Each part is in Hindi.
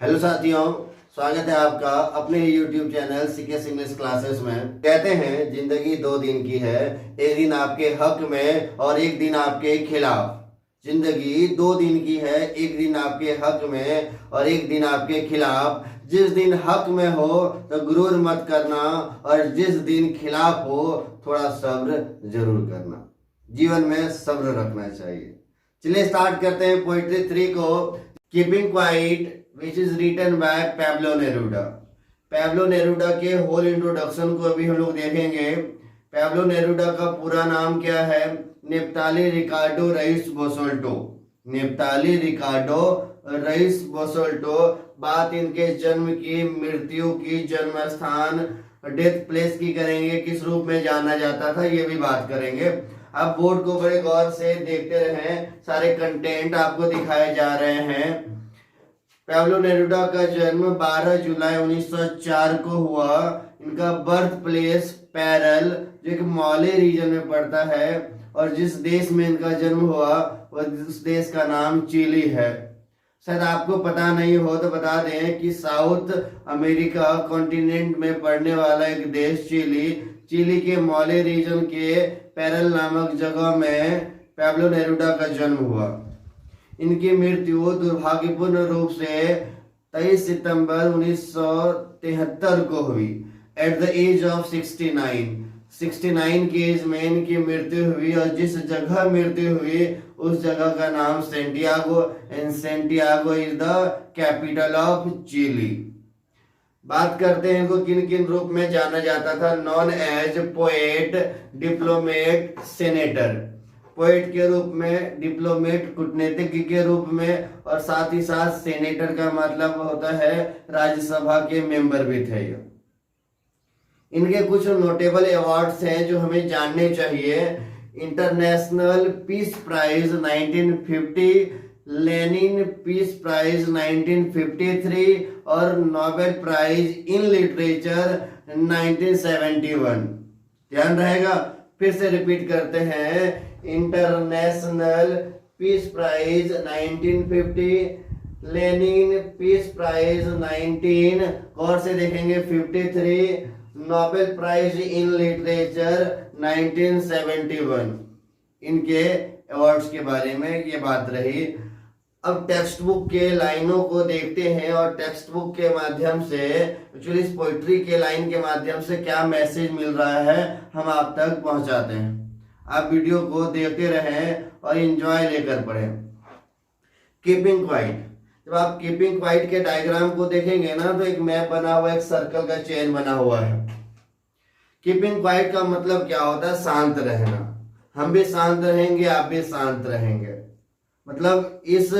हेलो साथियों, स्वागत है आपका अपने YouTube channel CK English classes में। कहते हैं जिंदगी 2 दिन की है, एक दिन आपके हक में और एक दिन आपके खिलाफ। जिंदगी 2 दिन की है, एक दिन आपके हक में और एक दिन आपके खिलाफ। जिस दिन हक में हो तो गुरूर मत करना और जिस दिन खिलाफ हो थोड़ा सब्र जरूर करना। जीवन में सब्र रखना चाहिए। चलिए स्टार्ट करते हैं पोइट्री 3 को। Keeping quiet which is written by Pablo Neruda। Pablo Neruda के होल इंट्रोडक्शन को अभी हम लोग देखेंगे। पैब्लो नेरूडा का पूरा नाम क्या है? नेप्ताली रिकार्डो रईस बोसोल्टो। नेप्ताली Ricardo Reyes बोसोल्टो। बात इनके जन्म की, मृत्यु की, जन्म स्थान, डेथ प्लेस की करेंगे, किस रूप में जाना जाता था ये भी बात करेंगे। आप बोर्ड को बड़े गौर से देखते रहें, सारे कंटेंट आपको दिखाए जा रहे हैं। पैब्लो नेरूडा का जन्म 12 जुलाई 1904 को हुआ। इनका बर्थ प्लेस पैरल, जो एक मॉले रीजन में पड़ता है, और जिस देश में इनका जन्म हुआ वह उस देश का नाम चिली है। शायद आपको पता नहीं हो तो बता दें कि साउथ अमेरिका कॉन्टिनेंट में पड़ने वाला एक देश चिली, चिली के मॉले रीजन के पैरल नामक जगह में पैब्लो नेरूडा का जन्म हुआ। इनकी मृत्यु दुर्भाग्यपूर्ण रूप से 23 सितंबर 1973 को हुई, एट द एज ऑफ 69 की एज में इनकी मृत्यु हुई। और जिस जगह मृत्यु हुई उस जगह का नाम Santiago, and Santiago is the capital of Chile. बात करते हैं इनको किन किन रूप में जाना जाता था। Known as poet, diplomat, senator. Poet के रूप में, डिप्लोमेट कूटनीतिज्ञ के रूप में, और साथ ही साथ सेनेटर का मतलब होता है राज्यसभा के मेंबर भी थे। इनके कुछ नोटेबल अवार्ड्स हैं जो हमें जानने चाहिए। International peace prize 1950, Lenin peace prize 1953 और नोबेल प्राइज इन लिटरेचर 1971। ध्यान रहेगा, फिर से रिपीट करते हैं। International peace prize 1950, Lenin peace prize 19, और से देखेंगे 53, नोबेल प्राइज इन लिटरेचर 1971। इनके अवार्ड्स के बारे में ये बात रही। अब टेक्स्ट बुक के लाइनों को देखते हैं और टेक्स्ट बुक के माध्यम से, एक्चुअली इस पोइट्री के लाइन के माध्यम से क्या मैसेज मिल रहा है हम आप तक पहुंचाते हैं। आप वीडियो को देखते रहें और एंजॉय लेकर पढ़ें। कीपिंग क्वाइट, जब आप कीपिंग क्वाइट के डायग्राम को देखेंगे ना तो एक मैप बना हुआ, एक सर्कल का चेन बना हुआ है। कीपिंग क्वाइट का मतलब क्या होता है? शांत रहना। हम भी शांत रहेंगे, आप भी शांत रहेंगे। मतलब इस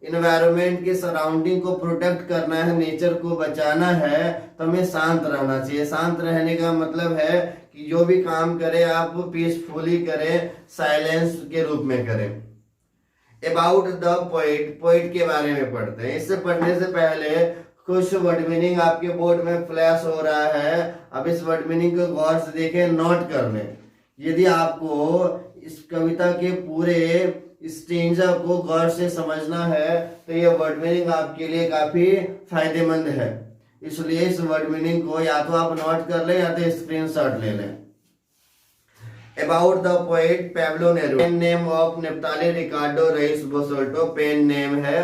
इन्वायरमेंट के सराउंडिंग को प्रोटेक्ट करना है, नेचर को बचाना है, तो हमें शांत रहना चाहिए। शांत रहने का मतलब है कि जो भी काम करें आप पीसफुली करें, साइलेंस के रूप में करें। अबाउट द पोइट, पोइट के बारे में पढ़ते हैं। इससे पढ़ने से पहले कुछ वर्ड मीनिंग आपके बोर्ड में फ्लैश हो रहा है। अब इस वर्ड मीनिंग को गौर से देखें, नोट कर लें। यदि आपको इस कविता के पूरे स्टेंजा को गौर से समझना है तो ये वर्ड मीनिंग आपके लिए काफी फायदेमंद है। इसलिए इस वर्ड मीनिंग को या तो आप नोट कर लें या तो स्क्रीनशॉट ले लें। About the poet Pablo Neruda, pen name of Neftali Ricardo Reyes Basoalto. Pen name है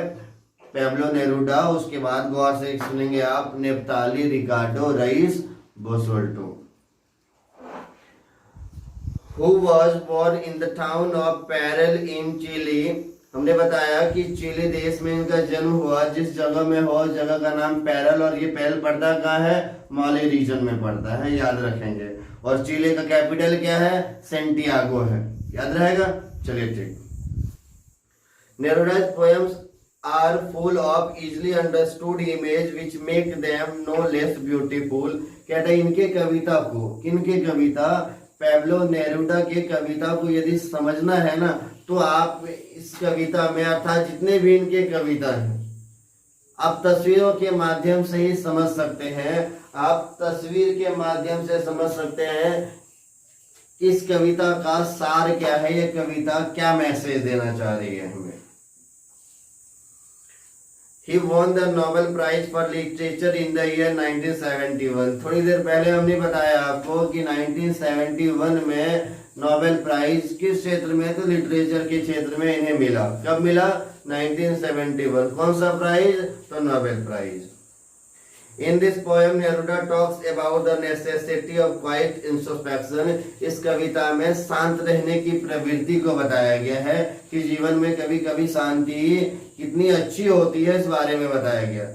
पैब्लो नेरूडा। उसके बाद गौर से सुनेंगे आप, Neftali Ricardo Reyes Basoalto. Who was born in the town of Parral in Chile। हमने बताया कि चिली देश में इनका जन्म हुआ। जिस जगह में हो जगह का नाम पैरल, और ये पैरल पड़ता कहाँ है? मॉले रीजन में पड़ता है, याद रखेंगे। और चिली का कैपिटल क्या है? सेंटियागो है, याद रहेगा। चलिए ठीक। नेरूडा's poems are full of easily understood image which make them no less beautiful। कहते हैं इनके कविता को, किनके कविता? पैब्लो नेरूडा के कविता को यदि समझना है ना तो आप इस कविता में, अर्थात जितने भी इनके कविता हैं, आप तस्वीरों के माध्यम से ही समझ सकते हैं। आप तस्वीर के माध्यम से समझ सकते हैं इस कविता का सार क्या है, ये कविता क्या मैसेज देना चाह रही है हमें। He won the Nobel Prize for Literature in the year 1971। थोड़ी देर पहले हमने बताया आपको कि 1971 में नोबेल प्राइज किस क्षेत्र में, तो लिटरेचर के क्षेत्र में इन्हें मिला। कब मिला? 1971। कौन सा प्राइज? तो Nobel prize. In this poem, Neruda talks about the necessity of quiet introspection। इस कविता में शांत रहने की प्रवृत्ति को बताया गया है कि जीवन में कभी कभी शांति कितनी अच्छी होती है, इस बारे में बताया गया।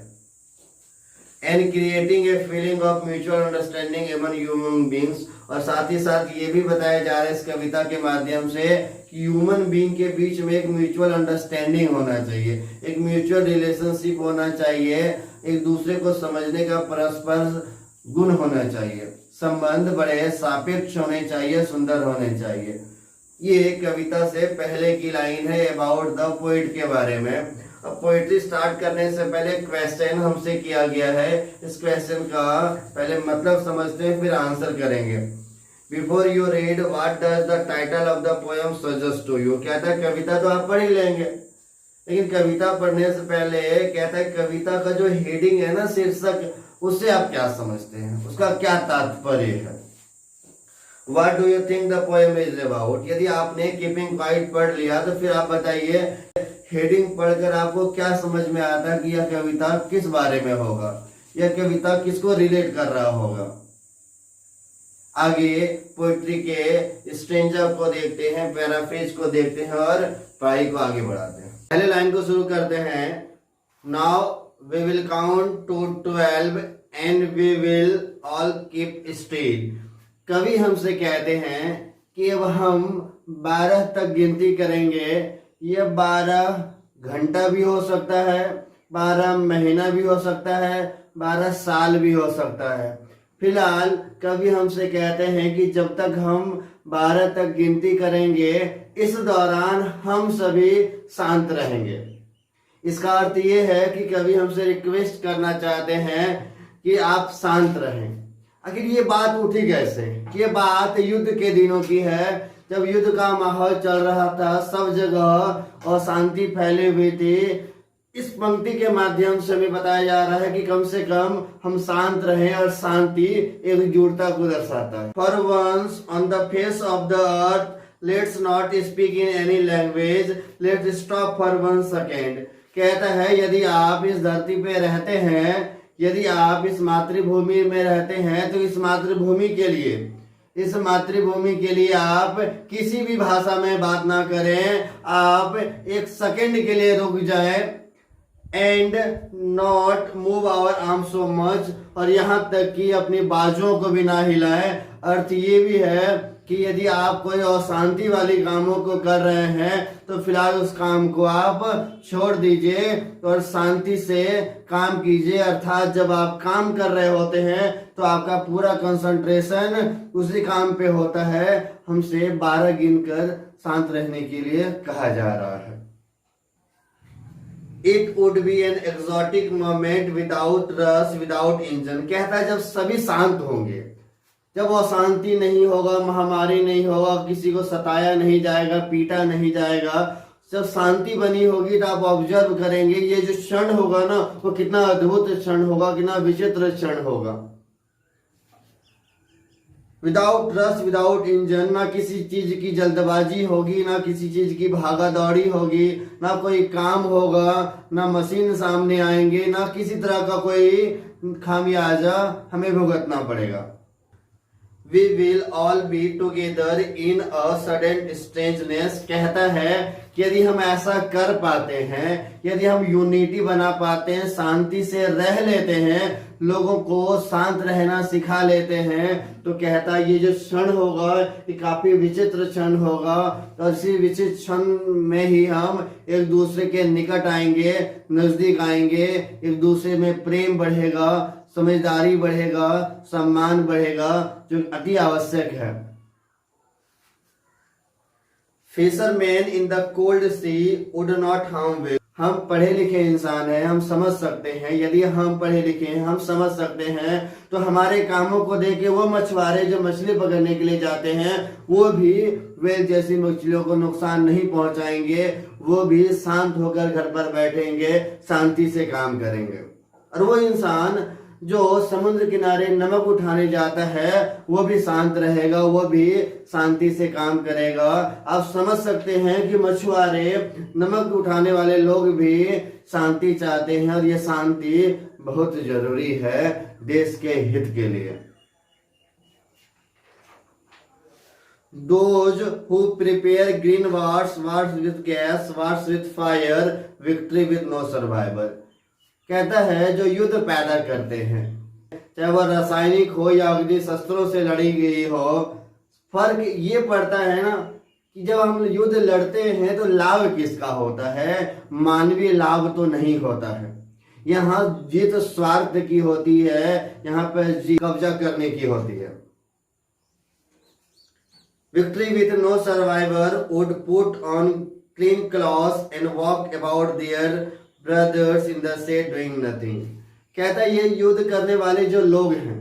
And creating a feeling of mutual understanding among human beings। और साथ ही साथ ये भी बताया जा रहा है इस कविता के माध्यम से कि ह्यूमन बीइंग के बीच में एक म्यूचुअल अंडरस्टैंडिंग होना चाहिए, एक म्यूचुअल रिलेशनशिप होना चाहिए, एक दूसरे को समझने का परस्पर गुण होना चाहिए, संबंध बड़े सापेक्ष होने चाहिए, सुंदर होने चाहिए। ये कविता से पहले की लाइन है अबाउट द पोइट के बारे में। अब पोइट्री स्टार्ट करने से पहले क्वेश्चन हमसे किया गया है, इस क्वेश्चन का पहले मतलब समझते हैं फिर आंसर करेंगे। Before you read what does the title of the poem suggest to you. कहता है कविता तो आप पढ़ ही लेंगे, लेकिन कविता पढ़ने से पहले कहता है कविता का जो हेडिंग है ना, शीर्षक, उससे आप क्या समझते हैं, उसका क्या तात्पर्य है। What do you think the poem is about? यदि आपने कीपिंग क्वाइट पढ़ लिया तो फिर आप बताइए हेडिंग पढ़कर आपको क्या समझ में आता कि यह कविता किस बारे में होगा, यह कविता किसको रिलेट कर रहा होगा। आगे पोएट्री के स्ट्रेंजर को देखते हैं, पैराफ्रेज को देखते हैं और पढ़ाई को आगे बढ़ाते हैं। पहले लाइन को शुरू करते हैं। Now we will count to 12 and we will all keep still. कवि हमसे कहते हैं कि अब हम 12 तक गिनती करेंगे। यह 12 घंटा भी हो सकता है, 12 महीना भी हो सकता है, 12 साल भी हो सकता है। फिलहाल कवि हमसे कहते हैं कि जब तक हम 12 तक गिनती करेंगे, इस दौरान हम सभी शांत रहेंगे। इसका अर्थ ये है कि कवि हमसे रिक्वेस्ट करना चाहते हैं कि आप शांत रहें। आखिर ये बात उठी कैसे? ये बात युद्ध के दिनों की है, जब युद्ध का माहौल चल रहा था, सब जगह अशांति फैली हुई थी। इस पंक्ति के माध्यम से हमें बताया जा रहा है कि कम से कम हम शांत रहें, और शांति एकजुटता को दर्शाता है। For once on the face of the earth let's not speak in any language, let's stop for 1 second. कहता है यदि आप इस धरती पे रहते हैं, यदि आप इस मातृभूमि में रहते हैं, तो इस मातृभूमि के लिए आप किसी भी भाषा में बात ना करें, आप 1 सेकेंड के लिए रुक जाएं। And not move our arm so much, और यहाँ तक कि अपनी बाजुओं को भी ना हिलाएं। अर्थ ये भी है कि यदि आप कोई अशांति वाली कामों को कर रहे हैं तो फिलहाल उस काम को आप छोड़ दीजिए और शांति से काम कीजिए। अर्थात जब आप काम कर रहे होते हैं तो आपका पूरा कंसंट्रेशन उसी काम पे होता है। हमसे 12 गिनकर शांत रहने के लिए कहा जा रहा है। It would be an exotic moment without rush, without engine। कहता है जब सभी शांत होंगे, जब अशांति नहीं होगा, महामारी नहीं होगा, किसी को सताया नहीं जाएगा, पीटा नहीं जाएगा, जब शांति बनी होगी तो आप ऑब्जर्व करेंगे ये जो क्षण होगा ना, वो कितना अद्भुत क्षण होगा, कितना विचित्र क्षण होगा। विदाउट रश, विदाउट इंजन, ना किसी चीज की जल्दबाजी होगी, ना किसी चीज की भागा दौड़ी होगी, ना कोई काम होगा, ना मशीन सामने आएंगे, ना किसी तरह का कोई खामियाजा हमें भुगतना पड़ेगा। We will all be together in a sudden strangeness। कहता है कि यदि हम ऐसा कर पाते हैं, यदि हम यूनिटी बना पाते हैं, शांति से रह लेते हैं, लोगों को शांत रहना सिखा लेते हैं, तो कहता है ये जो क्षण होगा ये काफी विचित्र क्षण होगा। और इसी विचित्र क्षण में ही हम एक दूसरे के निकट आएंगे, नजदीक आएंगे, एक दूसरे में प्रेम बढ़ेगा, समझदारी बढ़ेगा, सम्मान बढ़ेगा, जो अति आवश्यक है। Fishermen in the cold sea would not harm whales। हम पढ़े लिखे इंसान हैं, हम समझ सकते हैं। यदि हम पढ़े लिखे हैं, हम समझ सकते हैं, तो हमारे कामों को देख के वो मछुआरे जो मछली पकड़ने के लिए जाते हैं वो भी व्हेल जैसी मछलियों को नुकसान नहीं पहुंचाएंगे। वो भी शांत होकर घर पर बैठेंगे, शांति से काम करेंगे। और वो इंसान जो समुद्र किनारे नमक उठाने जाता है वो भी शांत रहेगा, वो भी शांति से काम करेगा। आप समझ सकते हैं कि मछुआरे, नमक उठाने वाले लोग भी शांति चाहते हैं, और ये शांति बहुत जरूरी है देश के हित के लिए। Those who prepare green wars, wars with gas, wars with fire, victory with no survivor। कहता है जो युद्ध पैदा करते हैं, चाहे वह रासायनिक हो या अग्नि शस्त्रों से लड़ी गई हो, फर्क ये पड़ता है ना कि जब हम युद्ध लड़ते हैं तो लाभ किसका होता है? मानवीय लाभ तो नहीं होता है। यहाँ जीत स्वार्थ की होती है, यहाँ पर कब्जा करने की होती है। Victory with no survivor would put on clean clothes and walk about their brothers in the shade doing nothing। कहता है ये युद्ध करने वाले जो लोग हैं,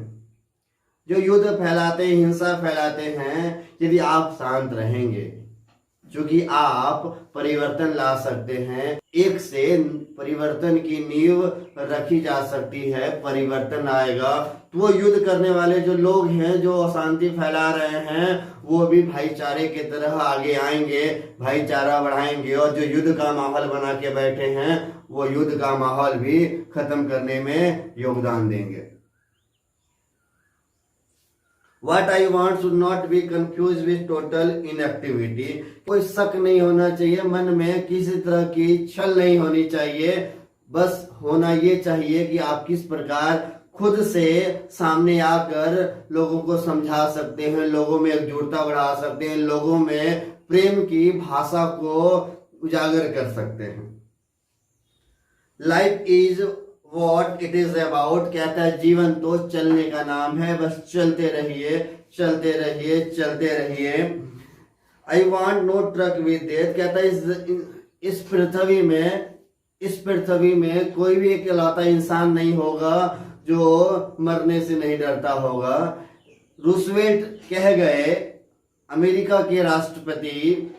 जो युद्ध फैलाते हैं, हिंसा फैलाते हैं, यदि आप शांत रहेंगे, क्योंकि आप परिवर्तन ला सकते हैं। एक से परिवर्तन की नींव रखी जा सकती है, परिवर्तन आएगा। तो वो युद्ध करने वाले जो लोग हैं, जो अशांति फैला रहे हैं, वो भी भाईचारे की तरह आगे आएंगे, भाईचारा बढ़ाएंगे, और जो युद्ध का माहौल बना के बैठे हैं वो युद्ध का माहौल भी खत्म करने में योगदान देंगे। What I want should not be confused with total inactivity। कोई शक नहीं होना चाहिए मन में, किसी तरह की छल नहीं होनी चाहिए। बस होना ये चाहिए कि आप किस प्रकार खुद से सामने आकर लोगों को समझा सकते हैं, लोगों में एकजुटता बढ़ा सकते हैं, लोगों में प्रेम की भाषा को उजागर कर सकते हैं। Life is what it is about. कहता है जीवन तो चलने का नाम है, बस चलते रहिए, चलते रहिए, चलते रहिए। I want no truck with death. कहता है इस पृथ्वी में कोई भी इकलौता इंसान नहीं होगा जो मरने से नहीं डरता होगा। रूसवेल्ट कह गए, अमेरिका के राष्ट्रपति,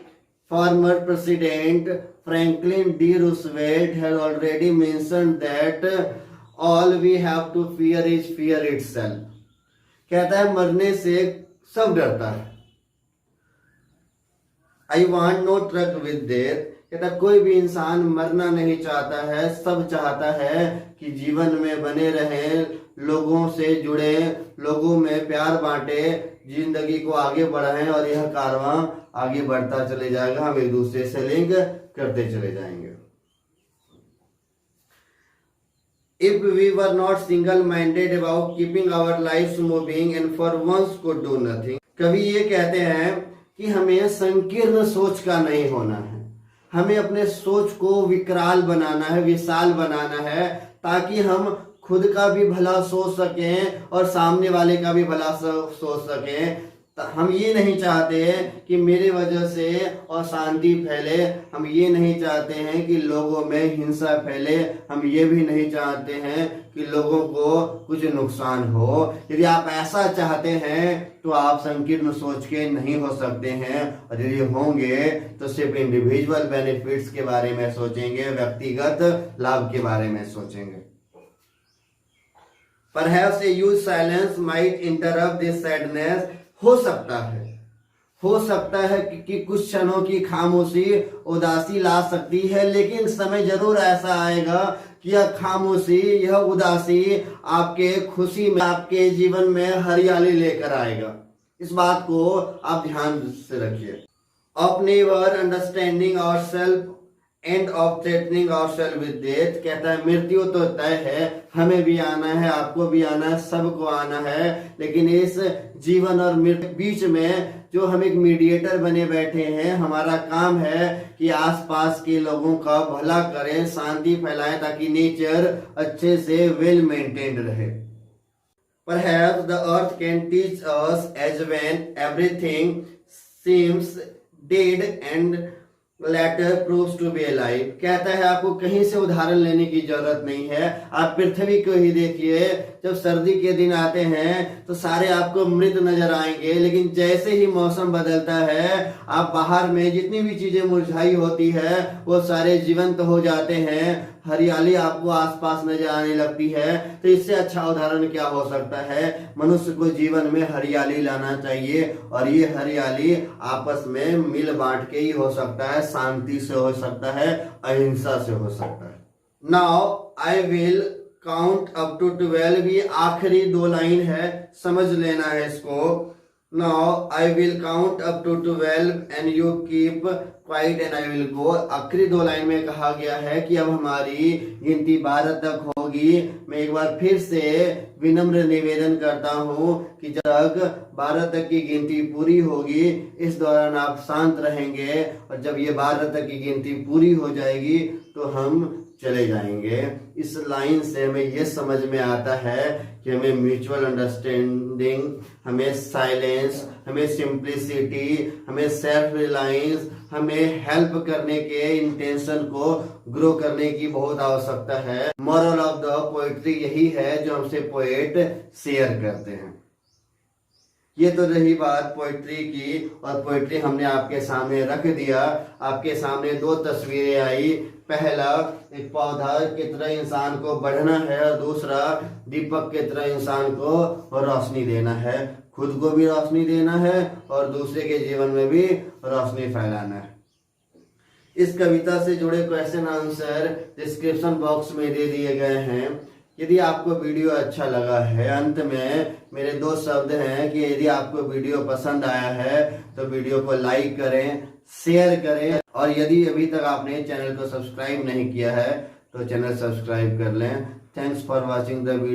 former president Franklin D. Roosevelt had already mentioned that all we have to fear is fear itself। कहता है मरने से सब डरता है। I want no truck with death। कहता कोई भी इंसान मरना नहीं चाहता है, सब चाहता है कि जीवन में बने रहें, लोगों से जुड़े, लोगों में प्यार बांटे, जिंदगी को आगे बढ़ाएं, और यह कारवां आगे बढ़ता चले जाएगा। हम एक दूसरे से लिंक करते चले जाएंगे। If we were not single-minded about keeping our lives moving and for once could do nothing। कवि ये कहते हैं कि हमें संकीर्ण सोच का नहीं होना है, हमें अपने सोच को विकराल बनाना है, विशाल बनाना है, ताकि हम खुद का भी भला सोच सकें और सामने वाले का भी भला सोच सकें। हम ये नहीं चाहते कि मेरे वजह से अशांति फैले, हम ये नहीं चाहते हैं कि लोगों में हिंसा फैले, हम ये भी नहीं चाहते हैं कि लोगों को कुछ नुकसान हो। यदि आप ऐसा चाहते हैं तो आप संकीर्ण सोच के नहीं हो सकते हैं, और यदि होंगे तो सिर्फ इंडिविजुअल बेनिफिट्स के बारे में सोचेंगे, व्यक्तिगत लाभ के बारे में सोचेंगे। Perhaps a huge silence might interrupt this sadness। हो सकता है कि कुछ क्षणों की खामोशी उदासी ला सकती है, लेकिन समय जरूर ऐसा आएगा कि यह खामोशी, यह उदासी आपके खुशी में, आपके जीवन में हरियाली लेकर आएगा। इस बात को आप ध्यान से रखिए। Of never understanding ourselves and of threatening ourselves with death. कहता है मृत्यु तो तय है, हमें भी आना है, आपको भी आना है, सबको आना है, लेकिन इस जीवन और मृत्यु बीच में जो हम एक मीडिएटर बने बैठे हैं, हमारा काम है कि आसपास के लोगों का भला करें, शांति फैलाएं, ताकि नेचर अच्छे से वेल मेंटेन्ड रहे। Perhaps the earth can teach us as when everything seems dead and later proves to be a life. कहता है आपको कहीं से उदाहरण लेने की जरूरत नहीं है, आप पृथ्वी को ही देखिए। जब सर्दी के दिन आते हैं तो सारे आपको मृत नजर आएंगे, लेकिन जैसे ही मौसम बदलता है आप बाहर में जितनी भी चीजें मुरझाई होती है वो सारे जीवंत हो जाते हैं, हरियाली आपको आसपास नजर आने लगती है। तो इससे अच्छा उदाहरण क्या हो सकता है। मनुष्य को जीवन में हरियाली लाना चाहिए, और ये हरियाली आपस में मिल बांट के ही हो सकता है, शांति से हो सकता है, अहिंसा से हो सकता है। Now I will count up to 12। ये आखिरी 2 लाइन है, समझ लेना है इसको। Now I will count up to 12 and you keep quiet and I will go। आखिरी 2 लाइन में कहा गया है कि अब हमारी गिनती 12 तक होगी। मैं एक बार फिर से विनम्र निवेदन करता हूँ कि जब 12 तक की गिनती पूरी होगी इस दौरान आप शांत रहेंगे, और जब ये 12 तक की गिनती पूरी हो जाएगी तो हम चले जाएंगे। इस लाइन से हमें ये समझ में आता है कि हमें म्यूचुअल अंडरस्टैंडिंग, हमें साइलेंस, हमें सिंप्लिसिटी, हमें सेल्फ रिलायंस, हमें हेल्प करने के इंटेंशन को ग्रो करने की बहुत आवश्यकता है। मॉरल ऑफ द पोएट्री यही है जो हमसे पोएट शेयर करते हैं। ये तो रही बात पोएट्री की, और पोएट्री हमने आपके सामने रख दिया। आपके सामने 2 तस्वीरें आई। पहला, एक पौधा की तरह इंसान को बढ़ना है, और दूसरा दीपक की तरह इंसान को रोशनी देना है। खुद को भी रोशनी देना है और दूसरे के जीवन में भी रोशनी फैलाना है। इस कविता से जुड़े क्वेश्चन आंसर डिस्क्रिप्शन बॉक्स में दे दिए गए हैं। यदि आपको वीडियो अच्छा लगा है, अंत में मेरे 2 शब्द हैं कि यदि आपको वीडियो पसंद आया है तो वीडियो को लाइक करें, शेयर करें, और यदि अभी तक आपने चैनल को सब्सक्राइब नहीं किया है तो चैनल सब्सक्राइब कर लें। Thanks for watching the video.